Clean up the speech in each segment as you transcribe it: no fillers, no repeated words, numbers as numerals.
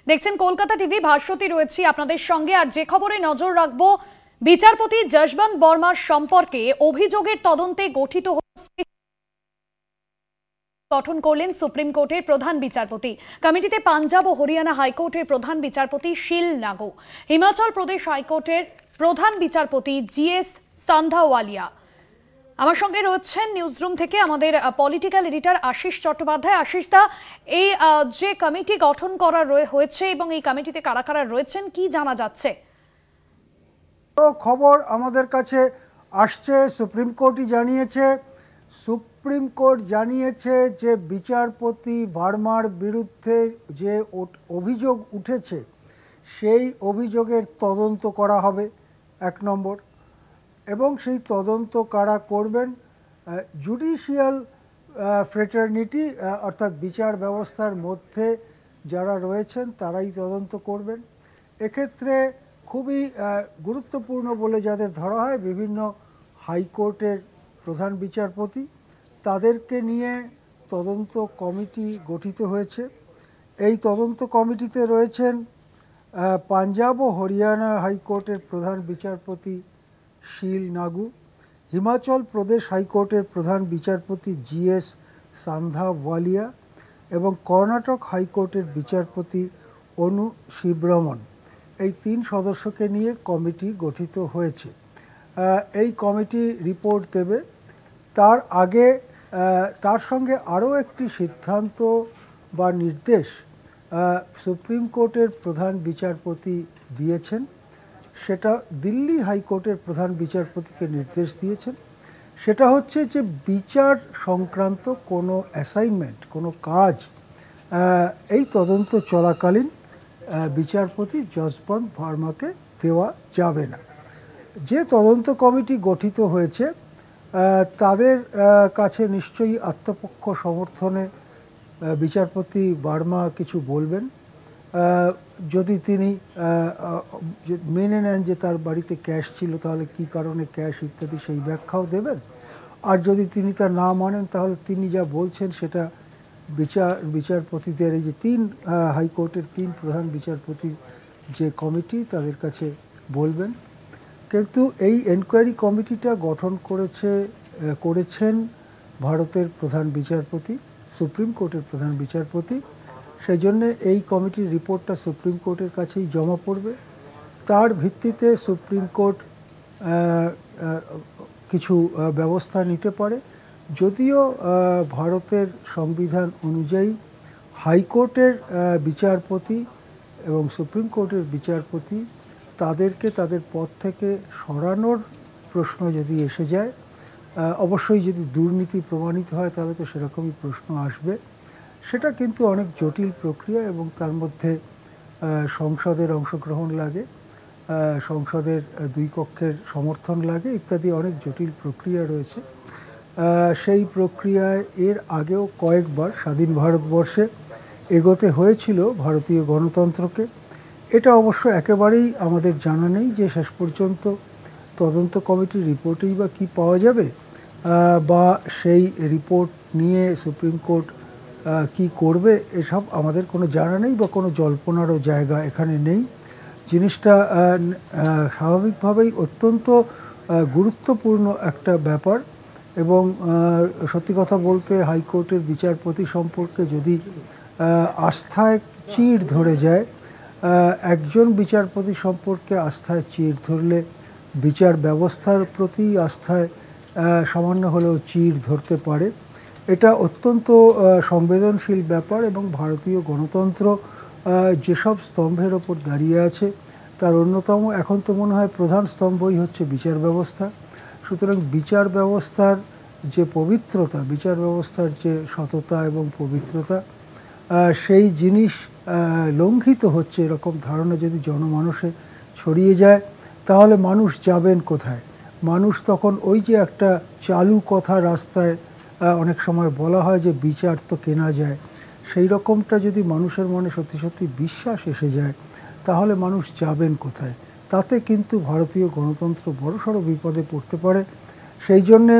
দেখছেন কলকাতা টিভি, ভাস্বতী রয়েছি আপনাদের সঙ্গে। আর যে খবরে নজর রাখবো, বিচারপতি যশবন্ত বর্মার সম্পর্কে অভিযোগের তদন্তে গঠিত গঠন করলেন সুপ্রিম কোর্টের প্রধান বিচারপতি। কমিটিতে পাঞ্জাব ও হরিয়ানা হাইকোর্টের প্রধান বিচারপতি শীল নাগু, হিমাচল প্রদেশ হাইকোর্টের প্রধান বিচারপতি জিএস সান্ধাওয়ালিয়া। আমার সঙ্গে রয়েছেন নিউজরুম থেকে আমাদের পলিটিক্যাল এডিটর আশিস চট্টোপাধ্যায়। আশিস দা, এই যে কমিটি গঠন করা হয়েছে এবং এই কমিটিতে কারা কারা রয়েছেন, কি জানা যাচ্ছে? খবর আমাদের কাছে আসছে, সুপ্রিম কোর্টই জানিয়েছে। সুপ্রিম কোর্ট জানিয়েছে যে বিচারপতি ভার্মার বিরুদ্ধে যে অভিযোগ উঠেছে সেই অভিযোগের তদন্ত করা হবে, 1 নম্বর। এবং সেই তদন্ত কারা করবেন? জুডিশিয়াল ফ্রেটার্নিটি, অর্থাৎ বিচার ব্যবস্থার মধ্যে যারা রয়েছেন তারাই তদন্ত করবেন। এক্ষেত্রে খুবই গুরুত্বপূর্ণ বলে যাদের ধরা হয় বিভিন্ন হাইকোর্টের প্রধান বিচারপতি, তাদেরকে নিয়ে তদন্ত কমিটি গঠিত হয়েছে। এই তদন্ত কমিটিতে রয়েছেন পাঞ্জাব ও হরিয়ানা হাইকোর্টের প্রধান বিচারপতি শীল নাগু, হিমাচল প্রদেশ হাইকোর্টের প্রধান বিচারপতি জিএস সান্ধাওয়ালিয়া এবং কর্ণাটক হাইকোর্টের বিচারপতি অনু শিবরমন। এই 3 সদস্যকে নিয়ে কমিটি গঠিত হয়েছে। এই কমিটি রিপোর্ট দেবে। তার আগে তার সঙ্গে আরও একটি সিদ্ধান্ত বা নির্দেশ সুপ্রিম কোর্টের প্রধান বিচারপতি দিয়েছেন। সেটা দিল্লি হাইকোর্টের প্রধান বিচারপতিকে নির্দেশ দিয়েছেন। সেটা হচ্ছে যে বিচার সংক্রান্ত কোনো অ্যাসাইনমেন্ট, কোনো কাজ এই তদন্ত চলাকালীন বিচারপতি যশবন্ত ভার্মাকে দেওয়া যাবে না। যে তদন্ত কমিটি গঠিত হয়েছে তাদের কাছে নিশ্চয়ই আত্মপক্ষ সমর্থনে বিচারপতি ভার্মা কিছু বলবেন। যদি তিনি মেনে নেন যে তার বাড়িতে ক্যাশ ছিল, তাহলে কি কারণে ক্যাশ ইত্যাদি সেই ব্যাখ্যাও দেবেন। আর যদি তিনি তা না মানেন, তাহলে তিনি যা বলছেন সেটা বিচারপতিদের, এই যে 3 হাইকোর্টের 3 প্রধান বিচারপতির যে কমিটি, তাদের কাছে বলবেন। কিন্তু এই এনকোয়ারি কমিটিটা গঠন করেছেন ভারতের প্রধান বিচারপতি, সুপ্রিম কোর্টের প্রধান বিচারপতি। সেই জন্যে এই কমিটির রিপোর্টটা সুপ্রিম কোর্টের কাছেই জমা পড়বে। তার ভিত্তিতে সুপ্রিম কোর্ট কিছু ব্যবস্থা নিতে পারে। যদিও ভারতের সংবিধান অনুযায়ী হাইকোর্টের বিচারপতি এবং সুপ্রিম কোর্টের বিচারপতি তাদেরকে তাদের পদ থেকে সরানোর প্রশ্ন যদি এসে যায়, অবশ্যই যদি দুর্নীতি প্রমাণিত হয় তাহলে তো সেরকমই প্রশ্ন আসবে। সেটা কিন্তু অনেক জটিল প্রক্রিয়া এবং তার মধ্যে সংসদের অংশগ্রহণ লাগে, সংসদের 2 কক্ষের সমর্থন লাগে ইত্যাদি অনেক জটিল প্রক্রিয়া রয়েছে। সেই প্রক্রিয়ায় এর আগেও কয়েকবার স্বাধীন ভারতবর্ষে এগোতে হয়েছিল ভারতীয় গণতন্ত্রকে। এটা অবশ্য একেবারেই আমাদের জানা নেই যে শেষ পর্যন্ত তদন্ত কমিটির রিপোর্টেই বা কী পাওয়া যাবে, বা সেই রিপোর্ট নিয়ে সুপ্রিম কোর্ট কি করবে, এসব আমাদের কোনো জানা নেই বা কোনো জল্পনারও জায়গা এখানে নেই। জিনিসটা স্বাভাবিকভাবেই অত্যন্ত গুরুত্বপূর্ণ একটা ব্যাপার। এবং সত্যি কথা বলতে হাইকোর্টের বিচারপতি সম্পর্কে যদি আস্থায় চিড় ধরে যায়, একজন বিচারপতি সম্পর্কে আস্থায় চিড় ধরলে বিচার ব্যবস্থার প্রতি আস্থায় সামান্য হলেও চিড় ধরতে পারে। এটা অত্যন্ত সংবেদনশীল ব্যাপার এবং ভারতীয় গণতন্ত্র যেসব স্তম্ভের ওপর দাঁড়িয়ে আছে তার অন্যতম, এখন তো মনে হয় প্রধান স্তম্ভই হচ্ছে বিচার ব্যবস্থা। সুতরাং বিচার ব্যবস্থার যে পবিত্রতা, বিচার ব্যবস্থার যে সততা এবং পবিত্রতা, সেই জিনিস লঙ্ঘিত হচ্ছে এরকম ধারণা যদি জনমানসে ছড়িয়ে যায়, তাহলে মানুষ যাবেন কোথায়? মানুষ তখন ওই যে একটা চালু কথা রাস্তায় অনেক সময় বলা হয় যে বিচার তো কেনা যায়, সেই রকমটা যদি মানুষের মনে সত্যি সত্যি বিশ্বাস এসে যায়, তাহলে মানুষ যাবেন কোথায়? তাতে কিন্তু ভারতীয় গণতন্ত্র বড়সড় বিপদে পড়তে পারে। সেই জন্যে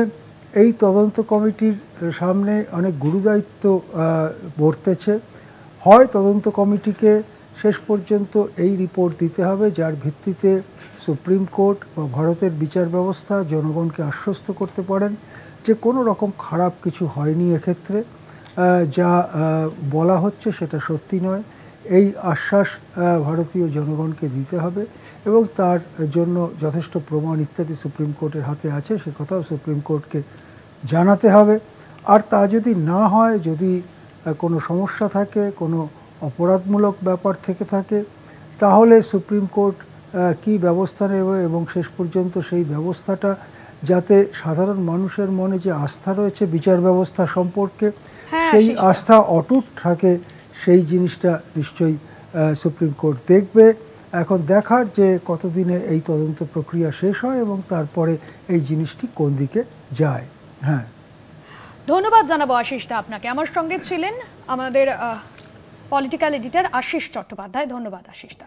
এই তদন্ত কমিটির সামনে অনেক গুরুদায়িত্ব বর্তেছে। হয় তদন্ত কমিটিকে শেষ পর্যন্ত এই রিপোর্ট দিতে হবে, যার ভিত্তিতে সুপ্রিম কোর্ট বা ভারতের বিচার ব্যবস্থা জনগণকে আশ্বস্ত করতে পারেন যে কোনো রকম খারাপ কিছু হয়নি এক্ষেত্রে, যা বলা হচ্ছে সেটা সত্যি নয়। এই আশ্বাস ভারতীয় জনগণকে দিতে হবে এবং তার জন্য যথেষ্ট প্রমাণ ইত্যাদি সুপ্রিম কোর্টের হাতে আছে, সে কথাও সুপ্রিম কোর্টকে জানাতে হবে। আর তা যদি না হয়, যদি কোনো সমস্যা থাকে, কোনো অপরাধমূলক ব্যাপার থেকে থাকে, তাহলে সুপ্রিম কোর্ট কি ব্যবস্থা নেবে এবং শেষ পর্যন্ত সেই ব্যবস্থাটা যাতে সাধারণ মানুষের মনে যে আস্থা রয়েছে বিচার ব্যবস্থা সম্পর্কে, সেই আস্থা অটুট থাকে, সেই জিনিসটা নিশ্চয়ই সুপ্রিম কোর্ট দেখবে। এখন দেখার যে কতদিনে এই তদন্ত প্রক্রিয়া শেষ হয় এবং তারপরে এই জিনিসটি কোন দিকে যায়। হ্যাঁ, ধন্যবাদ জানাবো আশিস দা আপনাকে। আমার সঙ্গে ছিলেন আমাদের পলিটিক্যাল এডিটর আশিস চট্টোপাধ্যায়। ধন্যবাদ আশিস দা।